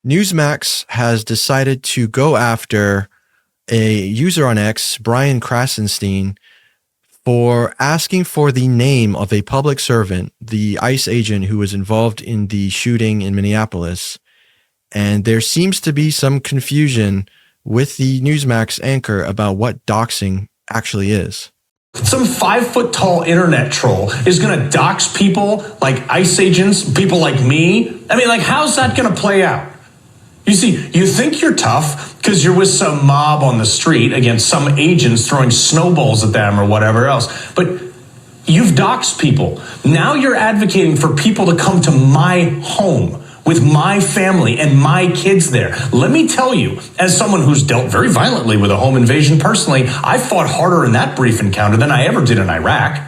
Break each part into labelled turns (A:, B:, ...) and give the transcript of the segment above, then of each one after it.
A: Newsmax has decided to go after a user on X, Brian Krassenstein, for asking for the name of a public servant, the ICE agent who was involved in the shooting in Minneapolis. And there seems to be some confusion with the Newsmax anchor about what doxing actually is.
B: Some 5-foot-tall internet troll is going to dox people like ICE agents, people like me. I mean, like, how's that going to play out? You see, you think you're tough because you're with some mob on the street against some agents throwing snowballs at them or whatever else. But you've doxed people. Now you're advocating for people to come to my home with my family and my kids there. Let me tell you, as someone who's dealt very violently with a home invasion personally, I fought harder in that brief encounter than I ever did in Iraq.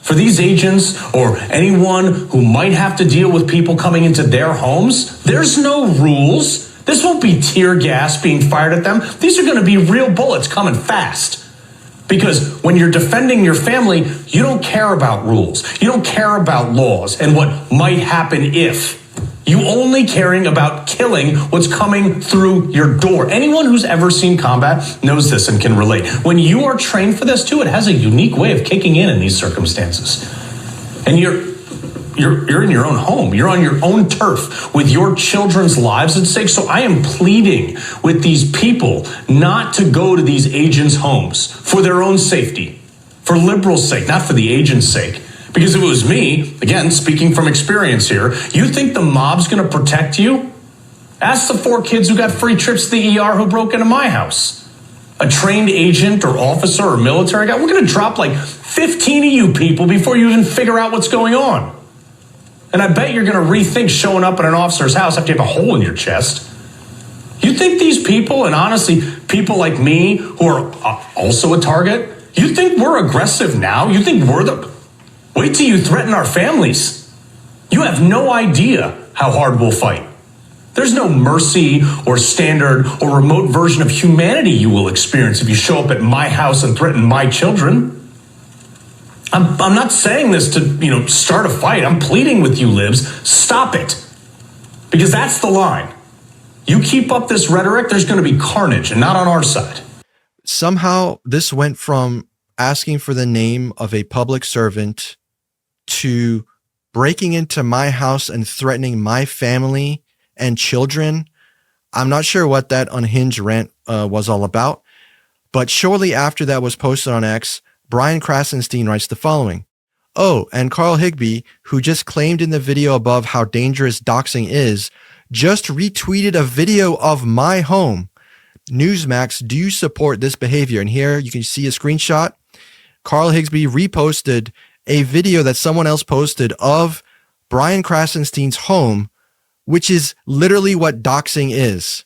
B: For these agents or anyone who might have to deal with people coming into their homes, there's no rules. This won't be tear gas being fired at them. These are going to be real bullets coming fast. Because when you're defending your family, you don't care about rules. You don't care about laws and what might happen if. You only caring about killing what's coming through your door. Anyone who's ever seen combat knows this and can relate. When you are trained for this too, it has a unique way of kicking in these circumstances. And you're in your own home. You're on your own turf with your children's lives at stake. So I am pleading with these people not to go to these agents' homes for their own safety, for liberals' sake, not for the agents' sake. Because if it was me, again, speaking from experience here, you think the mob's going to protect you? Ask the 4 kids who got free trips to the ER who broke into my house. A trained agent or officer or military guy, we're going to drop like 15 of you people before you even figure out what's going on. And I bet you're going to rethink showing up at an officer's house after you have a hole in your chest. You think these people, and honestly, people like me who are also a target, you think we're aggressive now? You think we're the... Wait till you threaten our families. You have no idea how hard we'll fight. There's no mercy or standard or remote version of humanity you will experience if you show up at my house and threaten my children. I'm not saying this to, start a fight. I'm pleading with you, libs. Stop it. Because that's the line. You keep up this rhetoric, there's going to be carnage, and not on our side.
A: Somehow this went from asking for the name of a public servant to breaking into my house and threatening my family and children. I'm not sure what that unhinged rant was all about, but shortly after that was posted on X, Brian Krassenstein writes the following. Oh, and Carl Higbie, who just claimed in the video above how dangerous doxing is, just retweeted a video of my home. Newsmax, do you support this behavior? And here you can see a screenshot. Carl Higbie reposted a video that someone else posted of Brian Krassenstein's home, which is literally what doxing is.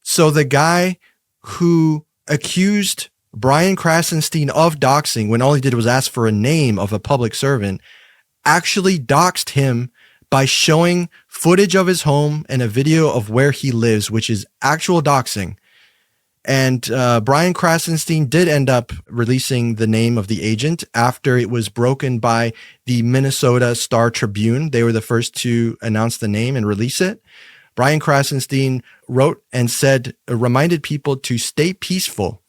A: So the guy who accused Brian Krassenstein of doxing when all he did was ask for a name of a public servant actually doxed him by showing footage of his home and a video of where he lives, which is actual doxing. And Brian Krassenstein did end up releasing the name of the agent after it was broken by the Minnesota Star Tribune. They were the first to announce the name and release it. Brian Krassenstein wrote and said, reminded people to stay peaceful.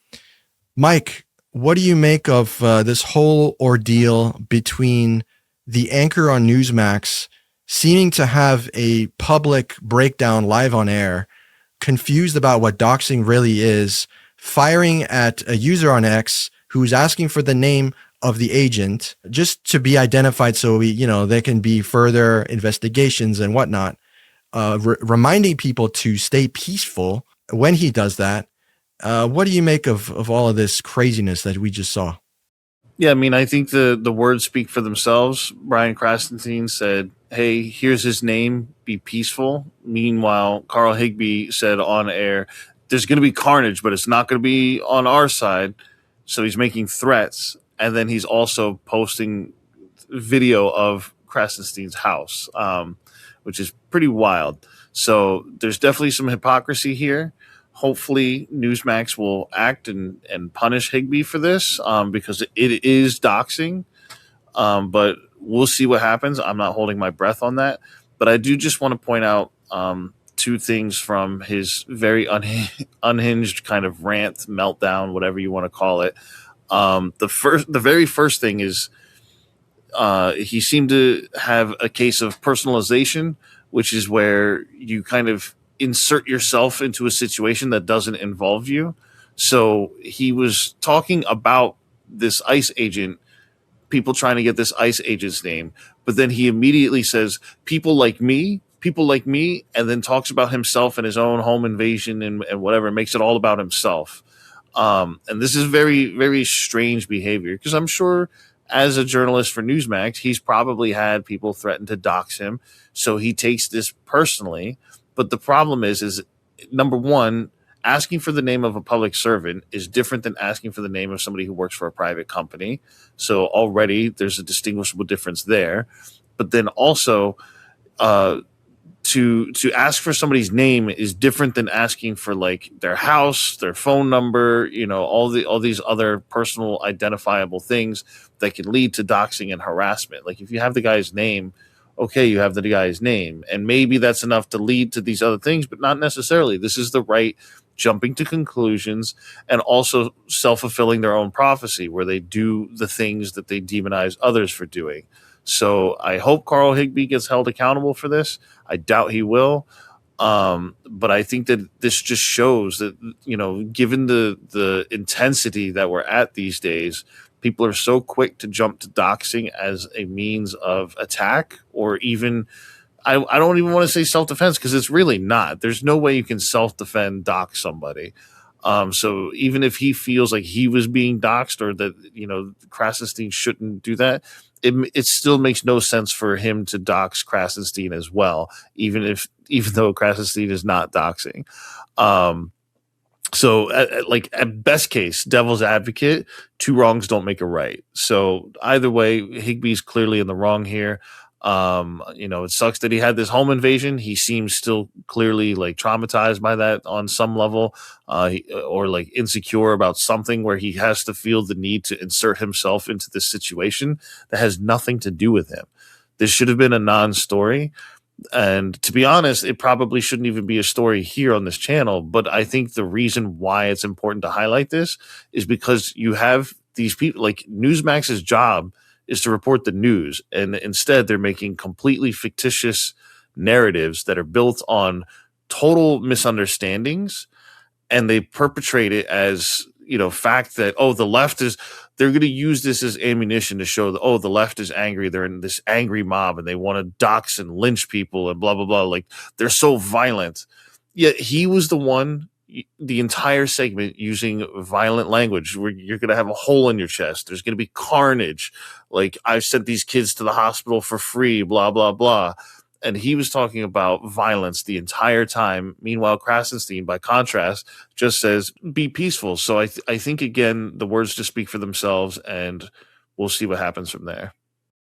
A: Mike, what do you make of this whole ordeal between the anchor on Newsmax seeming to have a public breakdown live on air, confused about what doxing really is, firing at a user on X who's asking for the name of the agent just to be identified so there can be further investigations and whatnot, reminding people to stay peaceful when he does that. What do you make of all of this craziness that we just saw?
C: Yeah, I mean, I think the words speak for themselves. Brian Krassenstein said, hey, here's his name, be peaceful. Meanwhile, Carl Higbie said on air, there's going to be carnage, but it's not going to be on our side. So he's making threats. And then he's also posting video of Krassenstein's house, which is pretty wild. So there's definitely some hypocrisy here. Hopefully Newsmax will act and punish Higbie for this because it is doxing. But we'll see what happens. I'm not holding my breath on that. But I do just want to point out two things from his very unhinged kind of rant, meltdown, whatever you want to call it. The very first thing is he seemed to have a case of personalization, which is where you kind of insert yourself into a situation that doesn't involve you. So he was talking about this ICE agent, people trying to get this ICE agent's name, but then he immediately says, people like me, and then talks about himself and his own home invasion and whatever, makes it all about himself. And this is very, very strange behavior, because I'm sure as a journalist for Newsmax, he's probably had people threaten to dox him. So he takes this personally. But the problem is number one, asking for the name of a public servant is different than asking for the name of somebody who works for a private company. So already there's a distinguishable difference there. But then also, to ask for somebody's name is different than asking for like their house, their phone number, you know, all these other personal identifiable things that can lead to doxing and harassment. Like if you have the guy's name, okay, you have the guy's name, and maybe that's enough to lead to these other things, but not necessarily. This is the right jumping to conclusions and also self-fulfilling their own prophecy, where they do the things that they demonize others for doing. So I hope Carl Higbie gets held accountable for this. I doubt he will. But I think that this just shows that, you know, given the intensity that we're at these days, people are so quick to jump to doxing as a means of attack, or even, I don't even want to say self-defense, because it's really not. There's no way you can self-defend dox somebody. So even if he feels like he was being doxed, or that, you know, Krassenstein shouldn't do that, it still makes no sense for him to dox Krassenstein as well, even though Krassenstein is not doxing. So at best case, devil's advocate, two wrongs don't make a right. So either way, Higbee's clearly in the wrong here. You know, it sucks that he had this home invasion. He seems still clearly like traumatized by that on some level, or like insecure about something, where he has to feel the need to insert himself into this situation that has nothing to do with him. This should have been a non-story. And to be honest, it probably shouldn't even be a story here on this channel. But I think the reason why it's important to highlight this is because you have these people, like Newsmax's job is to report the news. And instead they're making completely fictitious narratives that are built on total misunderstandings. And they perpetrate it as, you know, fact that, oh, the left is, they're going to use this as ammunition to show that, oh, the left is angry. They're in this angry mob and they want to dox and lynch people and blah, blah, blah. Like they're so violent. Yet he was the one, the entire segment, using violent language, where you're going to have a hole in your chest. There's going to be carnage. Like, I've sent these kids to the hospital for free, blah, blah, blah. And he was talking about violence the entire time. Meanwhile, Krassenstein, by contrast, just says, be peaceful. So I think, again, the words just speak for themselves, and we'll see what happens from there.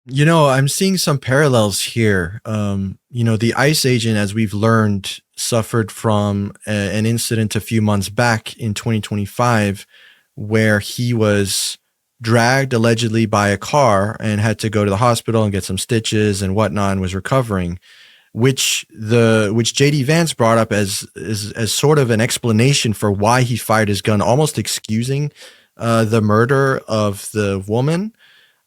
A: You know, I'm seeing some parallels here. You know, the ICE agent, as we've learned, suffered from an incident a few months back in 2025, where he was dragged allegedly by a car and had to go to the hospital and get some stitches and whatnot, and was recovering, which JD Vance brought up as sort of an explanation for why he fired his gun, almost excusing the murder of the woman.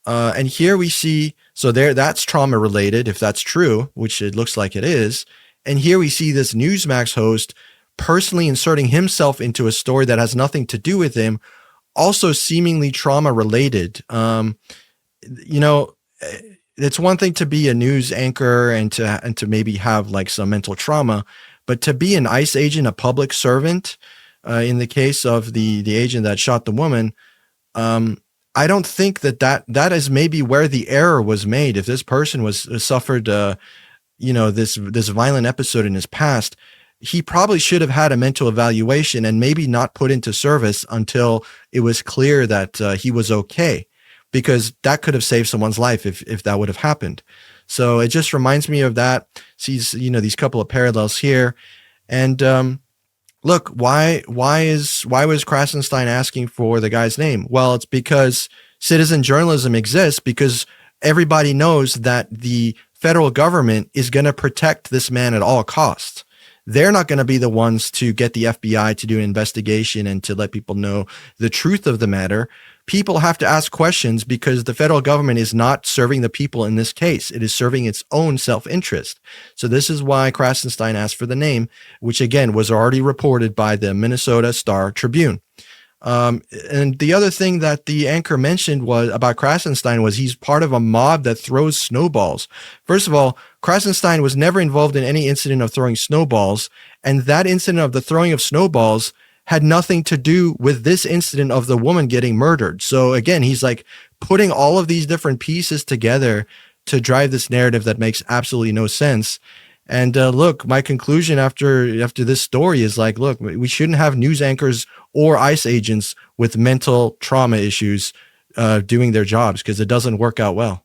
A: And here we see, so that's trauma related, if that's true, which it looks like it is. And here we see this Newsmax host personally inserting himself into a story that has nothing to do with him, also seemingly trauma related. You know, it's one thing to be a news anchor and to maybe have like some mental trauma, but to be an ICE agent, a public servant, in the case of the agent that shot the woman, I don't think that is maybe where the error was made. If this person suffered, you know, this violent episode in his past, he probably should have had a mental evaluation and maybe not put into service until it was clear that he was okay, because that could have saved someone's life if that would have happened. So it just reminds me of that. Sees, you know, these couple of parallels here. And look, why was Krassenstein asking for the guy's name? Well, it's because citizen journalism exists, because everybody knows that the federal government is going to protect this man at all costs. they're not going to be the ones to get the FBI to do an investigation and to let people know the truth of the matter. People have to ask questions because the federal government is not serving the people in this case. It is serving its own self-interest. So this is why Krassenstein asked for the name, which again was already reported by the Minnesota Star Tribune. And the other thing that the anchor mentioned was about Krassenstein was he's part of a mob that throws snowballs. First of all, Krassenstein was never involved in any incident of throwing snowballs. And that incident of the throwing of snowballs had nothing to do with this incident of the woman getting murdered. So again, he's like putting all of these different pieces together to drive this narrative that makes absolutely no sense. And look, my conclusion after this story is like, look, we shouldn't have news anchors or ICE agents with mental trauma issues doing their jobs because it doesn't work out well.